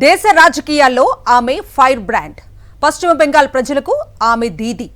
దేశ రాజకీయాల్లో ఆమె ఫైర్ బ్రాండ్. పశ్చిమ బెంగాల్ ప్రజలకు ఆమె దీది.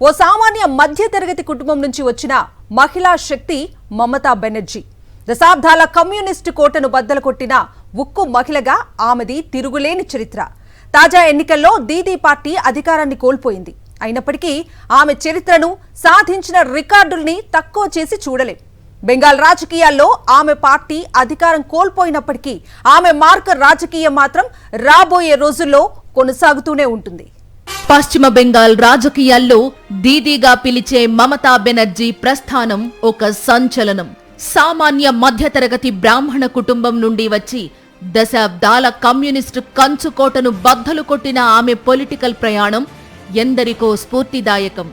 ఓ సామాన్య మధ్యతరగతి కుటుంబం నుంచి వచ్చిన మహిళా శక్తి మమతా బెనర్జీ. దశాబ్దాల కమ్యూనిస్టు కోటను బద్దలు కొట్టిన ఉక్కు మహిళగా ఆమెది తిరుగులేని చరిత్ర. తాజా ఎన్నికల్లో దీదీ పార్టీ అధికారాన్ని కోల్పోయింది. అయినప్పటికీ ఆమె చరిత్రను, సాధించిన రికార్డుల్ని తక్కువ చేసి చూడలేం. బెంగాల్ రాజకీయాల్లో ఆమె పార్టీ అధికారం కోల్పోయినప్పటికీ ఆమె మార్క్ రాజకీయం మాత్రం రాబోయే రోజుల్లో కొనసాగుతూనే ఉంటుంది. పశ్చిమ బెంగాల్ రాజకీయాల్లో దీదీగా పిలిచే మమతా బెనర్జీ ప్రస్థానం ఒక సంచలనం. సామాన్య మధ్యతరగతి బ్రాహ్మణ కుటుంబం నుండి వచ్చి దశాబ్దాల కమ్యూనిస్టు కంచుకోటను బద్దలు కొట్టిన ఆమె పొలిటికల్ ప్రయాణం ఎందరికో స్ఫూర్తిదాయకం.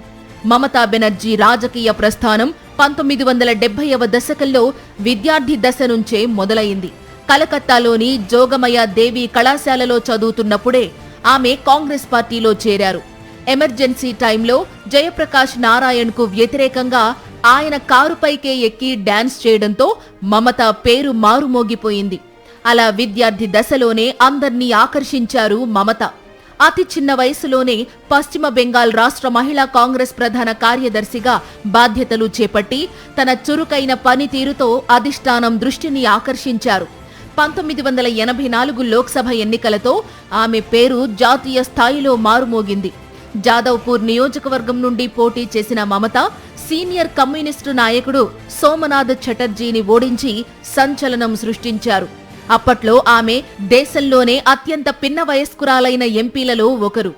మమతా బెనర్జీ రాజకీయ ప్రస్థానం 1970వ దశకంలో విద్యార్థి దశ నుంచే మొదలైంది. కలకత్తాలోని జోగమయ దేవి కళాశాలలో చదువుతున్నప్పుడే ఆమె కాంగ్రెస్ పార్టీలో చేరారు. ఎమర్జెన్సీ టైంలో జయప్రకాష్ నారాయణ్ కు వ్యతిరేకంగా ఆయన కారుపైకే ఎక్కి డాన్స్ చేయడంతో మమత పేరు మారుమోగిపోయింది. అలా విద్యార్థి దశలోనే అందర్నీ ఆకర్షించారు మమత. అతి చిన్న వయసులోనే పశ్చిమ బెంగాల్ రాష్ట్ర మహిళా కాంగ్రెస్ ప్రధాన కార్యదర్శిగా బాధ్యతలు చేపట్టి తన చురుకైన పనితీరుతో అధిష్టానం దృష్టిని ఆకర్షించారు. 1984 లోక్సభ ఎన్నికలతో ఆమె పేరు జాతీయ స్థాయిలో మారుమోగింది. జాదవ్పూర్ నియోజకవర్గం నుండి పోటీ చేసిన మమత సీనియర్ కమ్యూనిస్టు నాయకుడు సోమనాథ్ చటర్జీని ఓడించి సంచలనం సృష్టించారు. అప్పట్లో ఆమె దేశంలోనే అత్యంత పిన్న వయస్కురాలైన ఎంపీలలో ఒకరు.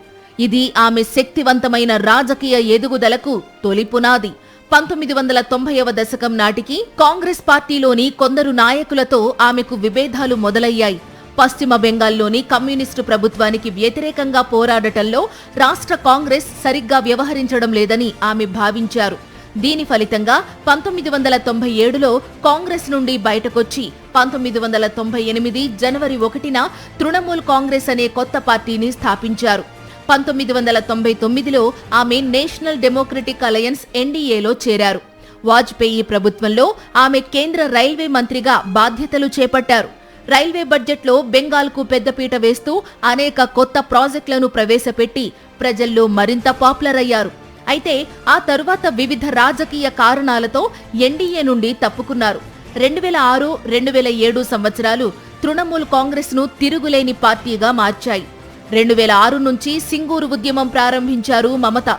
ఇది ఆమె శక్తివంతమైన రాజకీయ ఎదుగుదలకు తొలి పునాది. 1990వ దశకం నాటికి కాంగ్రెస్ పార్టీలోని కొందరు నాయకులతో ఆమెకు విభేదాలు మొదలయ్యాయి. పశ్చిమ బెంగాల్లోని కమ్యూనిస్టు ప్రభుత్వానికి వ్యతిరేకంగా పోరాడటంలో రాష్ట్ర కాంగ్రెస్ సరిగ్గా వ్యవహరించడం లేదని ఆమె భావించారు. దీని ఫలితంగా 1997లో కాంగ్రెస్ నుండి బయటకొచ్చి 1998 జనవరి 1న తృణమూల్ కాంగ్రెస్ అనే కొత్త పార్టీని స్థాపించారు. 1999లో ఆమె నేషనల్ డెమోక్రటిక్ అలయన్స్ ఎన్డీఏలో చేరారు. వాజ్పేయి ప్రభుత్వంలో ఆమె కేంద్ర రైల్వే మంత్రిగా బాధ్యతలు చేపట్టారు. రైల్వే బడ్జెట్లో బెంగాల్కు పెద్దపీట వేస్తూ అనేక కొత్త ప్రాజెక్టులను ప్రవేశపెట్టి ప్రజల్లో మరింత పాపులర్ అయ్యారు. అయితే ఆ తరువాత వివిధ రాజకీయ కారణాలతో ఎన్డీఏ నుండి తప్పుకున్నారు. 2006, 2007 సంవత్సరాలు తృణమూల్ కాంగ్రెస్ ను తిరుగులేని పార్టీగా మార్చాయి. 2006 నుంచి సింగూరు ఉద్యమం ప్రారంభించారు మమత.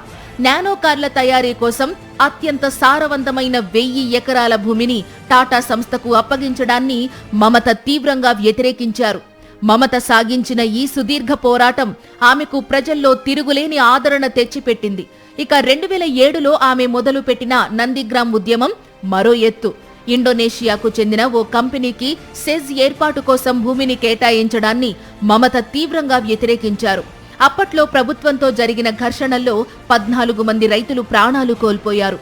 నానో కార్ల తయారీ కోసం అత్యంత సారవంతమైన 1000 ఎకరాల భూమిని టాటా సంస్థకు అప్పగించడాన్ని మమత తీవ్రంగా వ్యతిరేకించారు. మమత సాగించిన ఈ సుదీర్ఘ పోరాటం ఆమెకు ప్రజల్లో తిరుగులేని ఆదరణ తెచ్చిపెట్టింది. ఇక 2007లో ఆమె మొదలుపెట్టిన నందిగ్రామ్ ఉద్యమం మరో ఎత్తు. ఇండోనేషియాకు చెందిన ఓ కంపెనీకి సెజ్ ఏర్పాటు కోసం భూమిని కేటాయించడాన్ని మమత తీవ్రంగా వ్యతిరేకించారు. అప్పట్లో ప్రభుత్వంతో జరిగిన ఘర్షణల్లో 14 మంది రైతులు ప్రాణాలు కోల్పోయారు.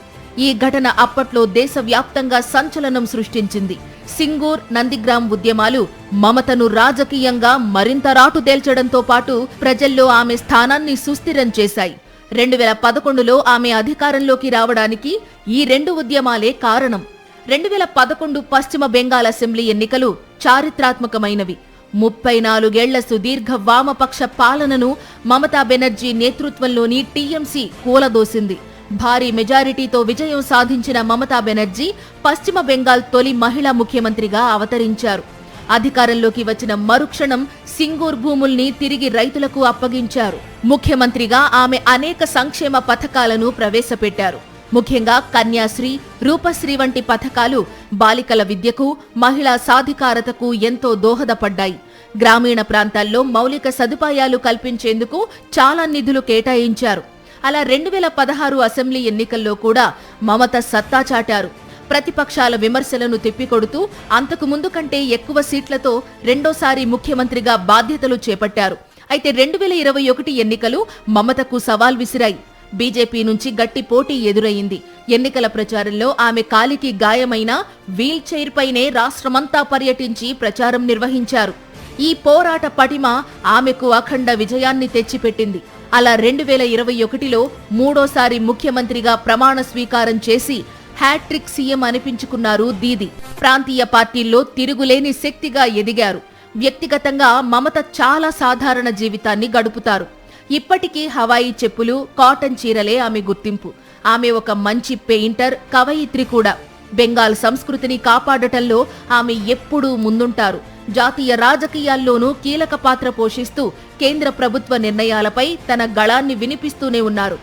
ఈ ఘటన అప్పట్లో దేశవ్యాప్తంగా సంచలనం సృష్టించింది. సింగూర్, నందిగ్రామ్ ఉద్యమాలు మమతను రాజకీయంగా మరింత రాటుదేల్చడంతో పాటు ప్రజల్లో ఆమె స్థానాన్ని సుస్థిరం చేశాయి. 2011లో ఆమె అధికారంలోకి రావడానికి ఈ 2 ఉద్యమాలే కారణం. 2011 పశ్చిమ బెంగాల్ అసెంబ్లీ ఎన్నికలు చారిత్రాత్మకమైనవి. 34 ఏళ్ల సుదీర్ఘ వామపక్ష పాలనను మమతా బెనర్జీ నేతృత్వంలోని టీఎంసీ కూలదోసింది. భారీ మెజారిటీతో విజయం సాధించిన మమతా బెనర్జీ పశ్చిమ బెంగాల్ తొలి మహిళా ముఖ్యమంత్రిగా అవతరించారు. అధికారంలోకి వచ్చిన మరుక్షణం సింగూర్ భూముల్ని తిరిగి రైతులకు అప్పగించారు. ముఖ్యమంత్రిగా ఆమె అనేక సంక్షేమ పథకాలను ప్రవేశపెట్టారు. ముఖ్యంగా కన్యాశ్రీ, రూపశ్రీ వంటి పథకాలు బాలికల విద్యకు, మహిళా సాధికారతకు ఎంతో దోహదపడ్డాయి. గ్రామీణ ప్రాంతాల్లో మౌలిక సదుపాయాలు కల్పించేందుకు చాలా నిధులు కేటాయించారు. అలా 2016 అసెంబ్లీ ఎన్నికల్లో కూడా మమత సత్తా చాటారు. ప్రతిపక్షాల విమర్శలను తిప్పికొడుతూ అంతకు ముందు కంటే ఎక్కువ సీట్లతో రెండోసారి ముఖ్యమంత్రిగా బాధ్యతలు చేపట్టారు. అయితే 2021 ఎన్నికలు మమతకు సవాల్ విసిరాయి. బీజేపీ నుంచి గట్టి పోటీ ఎదురయింది. ఎన్నికల ప్రచారంలో ఆమె కాలికి గాయమైన వీల్ చైర్ పైనే రాష్ట్రమంతా పర్యటించి ప్రచారం నిర్వహించారు. ఈ పోరాట పటిమ ఆమెకు అఖండ విజయాన్ని తెచ్చిపెట్టింది. అలా 2021లో మూడోసారి ముఖ్యమంత్రిగా ప్రమాణ స్వీకారం చేసి హ్యాట్రిక్ సీఎం అనిపించుకున్నారు దీదీ. ప్రాంతీయ పార్టీల్లో తిరుగులేని శక్తిగా ఎదిగారు. వ్యక్తిగతంగా మమత చాలా సాధారణ జీవితాన్ని గడుపుతారు. ఇప్పటికీ హవాయి చెప్పులు, కాటన్ చీరలే ఆమె గుర్తింపు. ఆమె ఒక మంచి పెయింటర్, కవయిత్రి కూడా. బెంగాల్ సంస్కృతిని కాపాడటంలో ఆమె ఎప్పుడూ ముందుంటారు. జాతీయ రాజకీయాల్లోనూ కీలక పాత్ర పోషిస్తూ కేంద్ర ప్రభుత్వ నిర్ణయాలపై తన గళాన్ని వినిపిస్తూనే ఉన్నారు.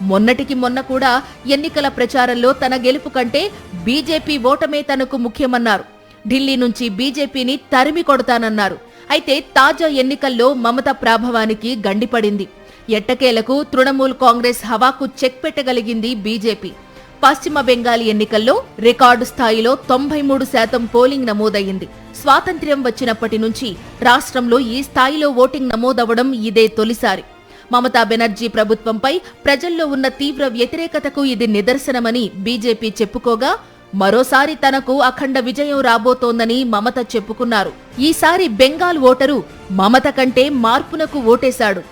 మొన్నటికి మొన్న కూడా ఎన్నికల ప్రచారంలో తన గెలుపు కంటే బీజేపీ ఓటమే తనకు ముఖ్యమన్నారు. ఢిల్లీ నుంచి బీజేపీని తరిమి కొడతానన్నారు. అయితే తాజా ఎన్నికల్లో మమత ప్రాభవానికి గండిపడింది. ఎట్టకేలకు తృణమూల్ కాంగ్రెస్ హవాకు చెక్ పెట్టగలిగింది బీజేపీ. పశ్చిమ బెంగాల్ ఎన్నికల్లో రికార్డు స్థాయిలో 93% పోలింగ్ నమోదయ్యింది. స్వాతంత్ర్యం వచ్చినప్పటి నుంచి రాష్ట్రంలో ఈ స్థాయిలో ఓటింగ్ నమోదవడం ఇదే తొలిసారి. మమతా బెనర్జీ ప్రభుత్వంపై ప్రజల్లో ఉన్న తీవ్ర వ్యతిరేకతకు ఇది నిదర్శనమని బీజేపీ చెప్పుకోగా, మరోసారి తనకు అఖండ విజయం రాబోతోందని మమత చెప్పుకున్నారు. ఈసారి బెంగాల్ ఓటరు మమత కంటే మార్పునకు ఓటేశాడు.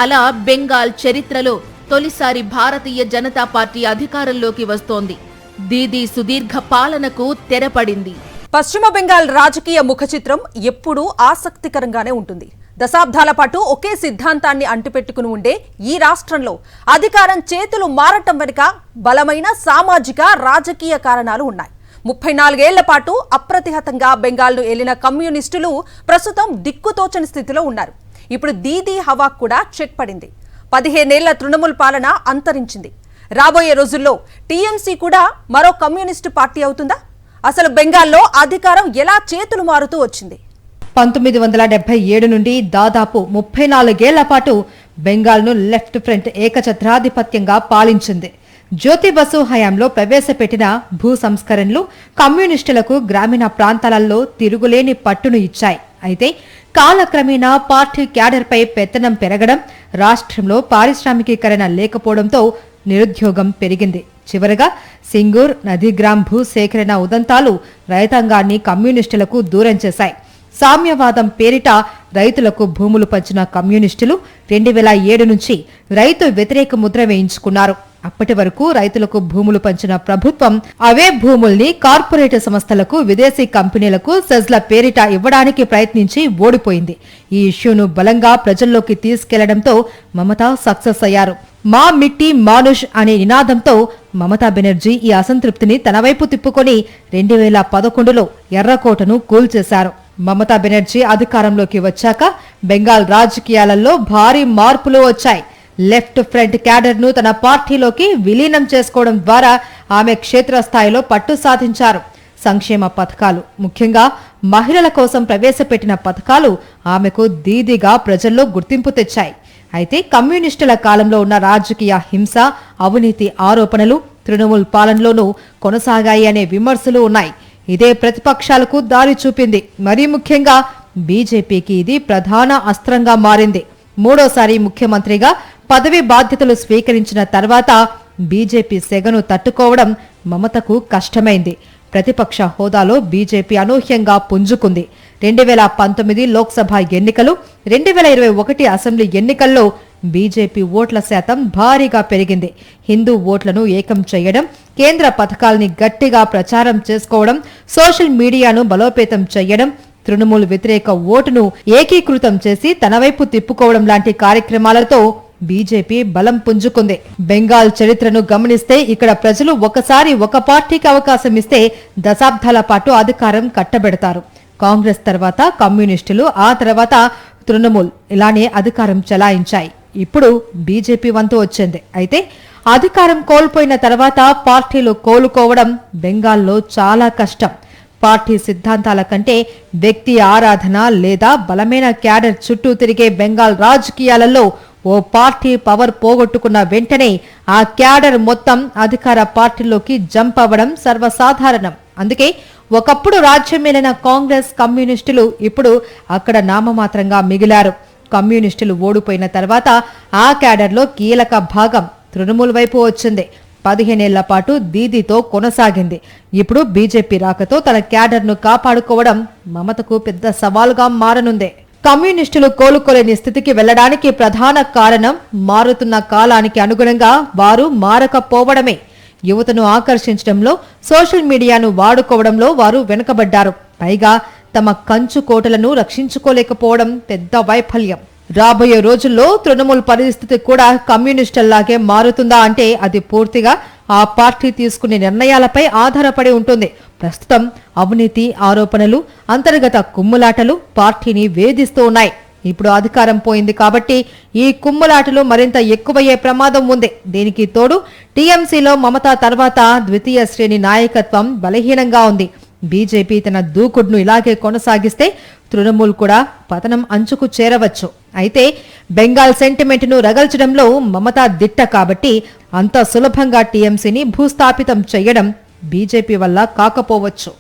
అలా బెంగాల్ చరిత్రలో తొలిసారి భారతీయ జనతా పార్టీ అధికారంలోకి వస్తోంది. దీదీ సుదీర్ఘ పాలనకు తెరపడింది. పశ్చిమ బెంగాల్ రాజకీయ ముఖచిత్రం ఎప్పుడూ ఆసక్తికరంగానే ఉంటుంది. దశాబ్దాల పాటు ఒకే సిద్ధాంతాన్ని అంటిపెట్టుకుని ఉండే ఈ రాష్ట్రంలో అధికారం చేతులు మారటం వెనుక బలమైన సామాజిక, రాజకీయ కారణాలు ఉన్నాయి. 34 ఏళ్ల పాటు అప్రతిహతంగా బెంగాల్ను ఏలిన కమ్యూనిస్టులు ప్రస్తుతం దిక్కుతోచని స్థితిలో ఉన్నారు. ఇప్పుడు దీదీ హవా కూడా చెక్ పడింది. 15 ఏళ్ల తృణమూల్ పాలన అంతరించింది. రాబోయే రోజుల్లో టీఎంసీ కూడా మరో కమ్యూనిస్టు పార్టీ అవుతుందా? అసలు బెంగాల్లో అధికారం ఎలా చేతులు మారుతూ వచ్చింది? 1977 నుండి దాదాపు 34 ఏళ్ల పాటు బెంగాల్ను లెఫ్ట్ ఫ్రంట్ ఏకఛత్రాధిపత్యంగా పాలించింది. జ్యోతి బసు హయాంలో ప్రవేశపెట్టిన భూ సంస్కరణలు కమ్యూనిస్టులకు గ్రామీణ ప్రాంతాలలో తిరుగులేని పట్టును ఇచ్చాయి. అయితే కాలక్రమేణా పార్టీ క్యాడర్పై పెత్తనం పెరగడం, రాష్ట్రంలో పారిశ్రామికీకరణ లేకపోవడంతో నిరుద్యోగం పెరిగింది. చివరగా సింగూర్, నదీగ్రామ్ భూ సేకరణ ఉదంతాలు రైతాంగాన్ని కమ్యూనిస్టులకు దూరం చేశాయి. సామ్యవాదం పేరిట రైతులకు భూములు పంచిన కమ్యూనిస్టులు 2007 నుంచి రైతు వ్యతిరేక ముద్ర వేయించుకున్నారు. అప్పటి వరకు రైతులకు భూములు పంచిన ప్రభుత్వం అవే భూముల్ని కార్పొరేట్ సంస్థలకు, విదేశీ కంపెనీలకు సెజ్ల పేరిట ఇవ్వడానికి ప్రయత్నించి ఓడిపోయింది. ఈ ఇష్యూను బలంగా ప్రజల్లోకి తీసుకెళ్లడంతో మమతా సక్సెస్ అయ్యారు. మా మిట్టి మానుష్ అనే నినాదంతో మమతా బెనర్జీ ఈ అసంతృప్తిని తన వైపు తిప్పుకొని 2011లో ఎర్రకోటను కూల్చేశారు. మమతా బెనర్జీ అధికారంలోకి వచ్చాక బెంగాల్ రాజకీయాలలో భారీ మార్పులు వచ్చాయి. లెఫ్ట్ ఫ్రంట్ క్యాడర్ ను తన పార్టీలోకి విలీనం చేసుకోవడం ద్వారా ఆమె క్షేత్రస్థాయిలో పట్టు సాధించారు. సంక్షేమ పథకాలు, ముఖ్యంగా మహిళల కోసం ప్రవేశపెట్టిన పథకాలు ఆమెకు దీదీగా ప్రజల్లో గుర్తింపు తెచ్చాయి. అయితే కమ్యూనిస్టుల కాలంలో ఉన్న రాజకీయ హింస, అవినీతి ఆరోపణలు తృణమూల్ పాలనలోనూ కొనసాగాయి అనే విమర్శలు ఉన్నాయి. ఇదే ప్రతిపక్షాలకు దారి చూపింది. మరీ ముఖ్యంగా బీజేపీకి ఇది ప్రధాన అస్త్రంగా మారింది. మూడోసారి ముఖ్యమంత్రిగా పదవి బాధ్యతలు స్వీకరించిన తర్వాత బీజేపీ సెగను తట్టుకోవడం మమతకు కష్టమైంది. ప్రతిపక్ష హోదాలో బీజేపీ అనూహ్యంగా పుంజుకుంది. 2019 లోక్సభ ఎన్నికలు, 2021 అసెంబ్లీ ఎన్నికల్లో బీజేపీ ఓట్ల శాతం భారీగా పెరిగింది. హిందూ ఓట్లను ఏకం చేయడం, కేంద్ర పథకాల్ని గట్టిగా ప్రచారం చేసుకోవడం, సోషల్ మీడియాను బలోపేతం చేయడం, తృణమూల్ వ్యతిరేక ఓటును ఏకీకృతం చేసి తన వైపు తిప్పుకోవడం లాంటి కార్యక్రమాలతో బీజేపీ బలం పుంజుకుంది. బెంగాల్ చరిత్రను గమనిస్తే ఇక్కడ ప్రజలు ఒకసారి ఒక పార్టీకి అవకాశం ఇస్తే దశాబ్దాల పాటు అధికారం కట్టబెడతారు. కాంగ్రెస్ తర్వాత కమ్యూనిస్టులు, ఆ తర్వాత తృణమూల్ ఇలానే అధికారం చెలాయించాయి. ఇప్పుడు బీజేపీ వంతు వచ్చింది. అయితే అధికారం కోల్పోయిన తర్వాత పార్టీలు కోలుకోవడం బెంగాల్లో చాలా కష్టం. పార్టీ సిద్ధాంతాల కంటే వ్యక్తి ఆరాధన లేదా బలమైన క్యాడర్ చుట్టూ తిరిగే బెంగాల్ రాజకీయాలలో ఓ పార్టీ పవర్ పోగొట్టుకున్న వెంటనే ఆ క్యాడర్ మొత్తం అధికార పార్టీలోకి జంప్ అవ్వడం సర్వసాధారణం. అందుకే ఒకప్పుడు రాజ్యమేలిన కాంగ్రెస్, కమ్యూనిస్టులు ఇప్పుడు అక్కడ నామమాత్రంగా మిగిలారు. కమ్యూనిస్టులు ఓడిపోయిన తర్వాత ఆ క్యాడర్లో కీలక భాగం తృణమూల్ వైపు వచ్చింది. 15 ఏళ్ల పాటు దీదీతో కొనసాగింది. ఇప్పుడు బీజేపీ రాకతో తన క్యాడర్ను కాపాడుకోవడం మమతకు పెద్ద సవాలుగా మారనుంది. కమ్యూనిస్టులు కోలుకోలేని స్థితికి వెళ్లడానికి ప్రధాన కారణం మారుతున్న కాలానికి అనుగుణంగా వారు మారకపోవడమే. యువతను ఆకర్షించడంలో, సోషల్ మీడియాను వాడుకోవడంలో వారు వెనుకబడ్డారు. పైగా తమ కంచు కోటలను రక్షించుకోలేకపోవడం పెద్ద వైఫల్యం. రాబోయే రోజుల్లో తృణమూల్ పరిస్థితి కూడా కమ్యూనిస్టుల్లాగే మారుతుందా అంటే అది పూర్తిగా ఆ పార్టీ తీసుకునే నిర్ణయాలపై ఆధారపడి ఉంటుంది. ప్రస్తుతం అవినీతి ఆరోపణలు, అంతర్గత కుమ్ములాటలు పార్టీని వేధిస్తూ ఉన్నాయి. ఇప్పుడు అధికారం పోయింది కాబట్టి ఈ కుమ్ములాటలు మరింత ఎక్కువయ్యే ప్రమాదం ఉంది. దీనికి తోడు టీఎంసీలో మమతా తర్వాత ద్వితీయ శ్రేణి నాయకత్వం బలహీనంగా ఉంది. బీజేపీ తన దూకుడును ఇలాగే కొనసాగిస్తే తృణమూల్ కూడా పతనం అంచుకు చేరవచ్చు. అయితే బెంగాల్ సెంటిమెంట్ను రగల్చడంలో మమతా దిట్ట కాబట్టి అంత సులభంగా టీఎంసీని భూస్థాపితం చేయడం బీజేపీ వల్ల కాకపోవచ్చు.